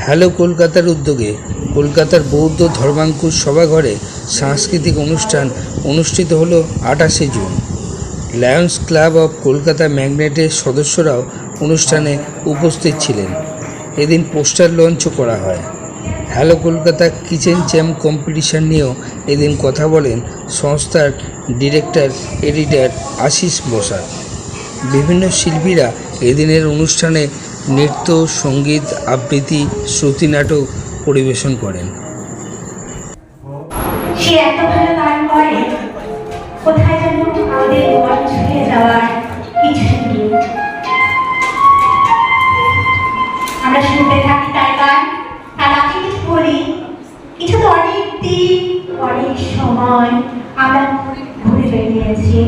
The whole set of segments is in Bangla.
হ্যালো কলকাতার উদ্যোগে কলকাতার বৌদ্ধ ধর্মাঙ্কুর সভাঘরে সাংস্কৃতিক অনুষ্ঠান অনুষ্ঠিত হলো 28শে June. Lions club of Kolkata ম্যাগনেটের সদস্যরাও অনুষ্ঠানে উপস্থিত ছিলেন। এদিন পোস্টার লঞ্চও করা হয়। Hello Kolkata kitchen champ competition নিয়েও এদিন কথা বলেন সংস্থার ডিরেক্টর এডিটর আশিস বসাক। বিভিন্ন শিল্পীরা এদিনের অনুষ্ঠানে নৃত্য, সঙ্গীত, আবৃত্তি, শ্রুতি নাটক পরিবেশন করেন। সে এত ভালো গান করে, কোথায় যেন আমাদের মন ছুঁয়ে যাওয়ার কিছু নেই। আমরা শুনতে থাকি তার গান, তার আগে কিছু বলি। কিছু তো অনেক দিন, অনেক সময় আমরা ঘুরে বেরিয়েছি।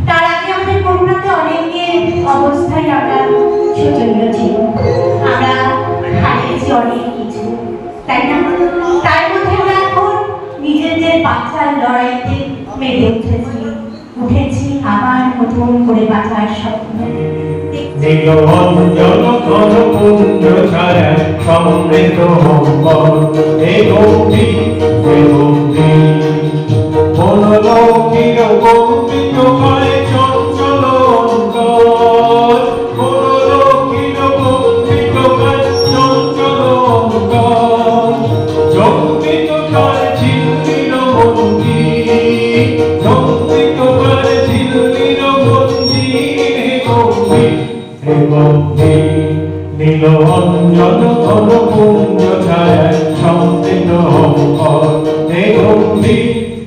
তার আগে আমাদের করোনাতে অনেকের অবস্থায় আমরা শোচনীয় ছিল। আমরা হারিয়েছি অনেক কিছু, তাই না? তার মধ্যে আমরা এখন নিজেদের বাঁচার লড়াইতে মেতে উঠেছি আবার নতুন করে বাঁচার স্বপ্ন। নীল অঞ্জন ঘন পুঞ্জ ছায়া সমৃদ্ধ হে গম্ভী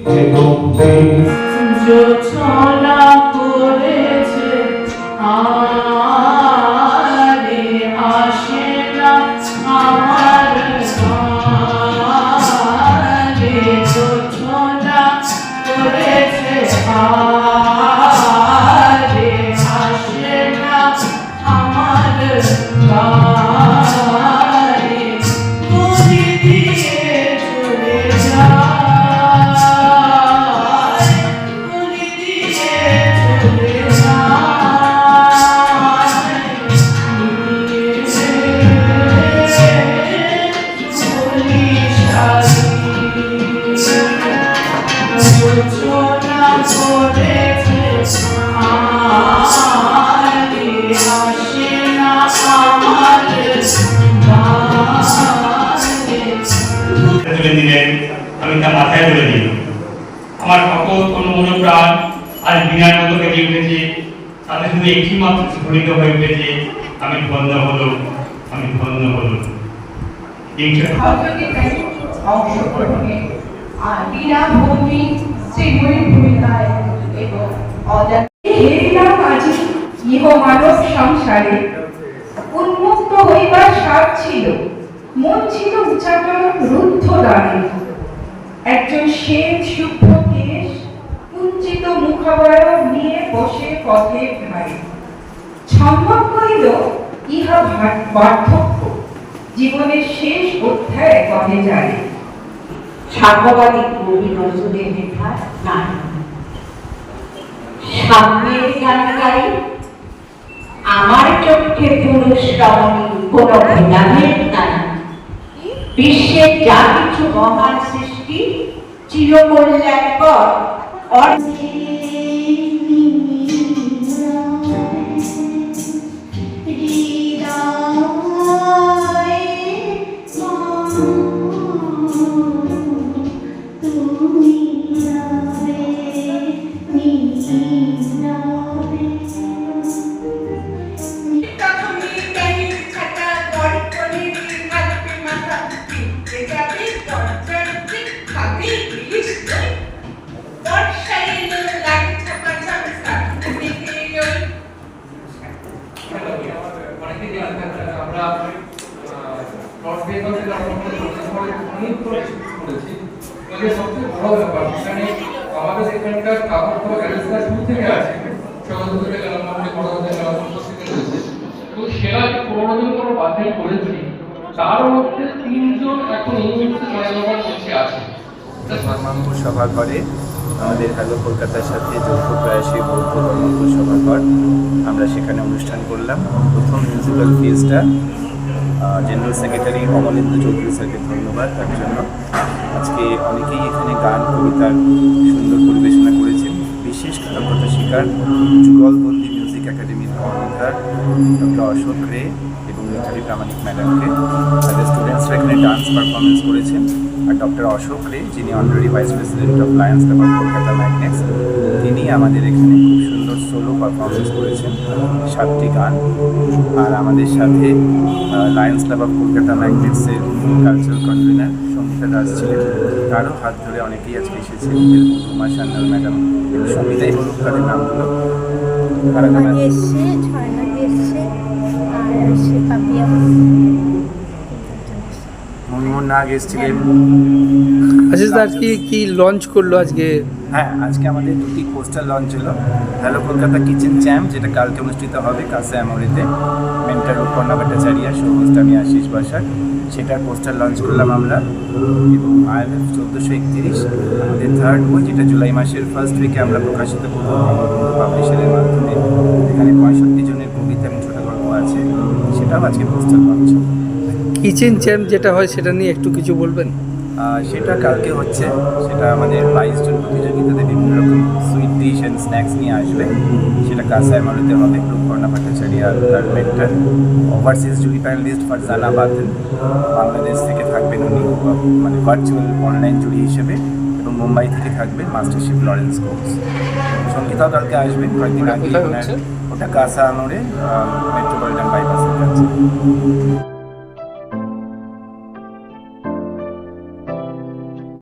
হে গম্ভী ছলা করেছে আরে আসে না আমার ঘরে ছলা করেছে আরে আসে না আমার ঘরে পুরি দিয়ে চলে যায়, পুরি দিয়ে চলে তুলে দিলেন, আমি তা মাথায় তুলে দিই। আমার সকল অনুপ্রাণ আর বিনার মতো বেজে উঠেছে। তাতে শুধু একটি মাত্র স্ফুরিত হয়ে উঠেছে, আমি ধন্য হলো, আমি ধন্য হলো। অংশগ্রহণে আর বিনা ভূমি শ্রীময়ীর ভূমিকায় এবং ঘেরিলাম আজি ইহ মানব সংসারে। উন্মুক্ত হইবার স্বাদ ছিল, মন ছিল উচ্চাটন রুদ্ধ দ্বারে। একজন শ্বেত শুভ্র কেশ কুঞ্চিত মুখাবয়ব নিয়ে বসে পথের ধারে। সম্ভব হইল ইহা বার্ধক্য, জীবনের শেষ অধ্যায় কহে যায়। সাম্যবাদী কবি নজরুলের লেখা গান, সাম্যের গান গাই। আমার চোখে পুরুষ রমণী কোন ভেদাভেদ নাই। বিশ্বের যা কিছু মহান সৃষ্টি চিরকল্যাণকর সবচেয়ে বড় ব্যাপার এখানে আমাদের এখানকার কাপড় ব্যবস্থা শুরু থেকে আছে, সকাল থেকে আমাদের বড় উপস্থিত রয়েছে। তো সেরা যে 15 জন কোনো বাছাই করেছি, তার মধ্যে 3 জন এখন এই মুহূর্তে জয়নগর মঞ্চে আছে। ধর্মাঙ্কুর সভাঘরে আমাদের হ্যালো কলকাতার সাথে যৌথ প্রয়াসী বৌদ্ধ ধর্মাঙ্কুর সভাঘর, আমরা সেখানে অনুষ্ঠান করলাম প্রথম মিউজিক্যাল ফিজটা জেনারেল সেক্রেটারি অমলেন্দু চৌধুরী স্যারকে ধন্যবাদ তার জন্য। আজকে অনেকেই এখানে গান কবিতার সুন্দর পরিবেশনা করেছেন। বিশেষ কৃতজ্ঞতা স্বীকার যুগলবন্দি মিউজিক একাডেমির কর্ণধার ডক্টর অশোক রে এবং মিতালি প্রামাণিক ম্যাডামকে। তাদের স্টুডেন্টসরা এখানে ডান্স পারফরমেন্স করেছেন। আর ডক্টর অশোক রে, যিনি honorary vice president of Lions club of Kolkata magnets, তিনি আমাদের এখানে খুব সুন্দর সোলো পারফরমেন্স করেছেন 7টি গান। আর আমাদের সাথে লায়ন্স ক্লাব অফ কলকাতা ম্যাগনেটসের কালচারাল কনভেনার সঙ্গীতা দাস ছিলেন, তারও হাত ধরে অনেকেই আজকে এসেছেন। উমা সান্যাল ম্যাডাম, সঙ্গীতাই বলুক তাদের নামগুলো। কারা কারা এসছে, ঝর্ণাদি এসছে, আর এসছে পাপিয়া, মনমোহন নাগ এসেছিলেন। আচ্ছা স্যার, কি লঞ্চ করলো আজকে? হ্যাঁ, আজকে আমাদের 2টি পোস্টার লঞ্চ হলো। হ্যালো কলকাতা কিচেন চ্যাম্প, যেটা কালকে অনুষ্ঠিত হবে কাসা অ্যামোরেতে, মেন্টার রূপর্ণা ভট্টাচার্য, সৌমিষ্ট আমি আশিস বসাক, সেটার পোস্টার লঞ্চ করলাম আমরা। এবং IMF 1431 আমাদের 3rd বই, যেটা জুলাই মাসের ফার্স্ট উইকে আমরা প্রকাশিত করব পাবলিশারের মাধ্যমে। এখানে 65 জনের কবিতা এবং ছোটো গল্প আছে, সেটাও আজকে পোস্টার লঞ্চ। কিচেন চ্যাম্প যেটা হয় সেটা নিয়ে একটু কিছু বলবেন? সেটা কালকে হচ্ছে। সেটা আমাদের 22 জন প্রতিযোগিতাতে বিভিন্ন রকম সুইট ডিশ অ্যান্ড স্ন্যাক্স নিয়ে আসবে। সেটা কাসা অ্যামোরেতে হবে। রূপর্ণা ভট্টাচার্য আর তার মেন্টর। ওভারসিজ জুরি প্যানেলিস্ট ফারজানা বাতেন, বাংলাদেশ থেকে থাকবেন উনি মানে ভার্চুয়াল অনলাইন জুরি হিসেবে, এবং মুম্বাই থেকে থাকবেন মাস্টারশেফ লরেন্স কোর্স। সঙ্গীতাও কালকে আসবেন কয়েকদিন আগে। ওটা কাসা অ্যামোরে মেট্রোপলিটন বাইপাসের কাছে।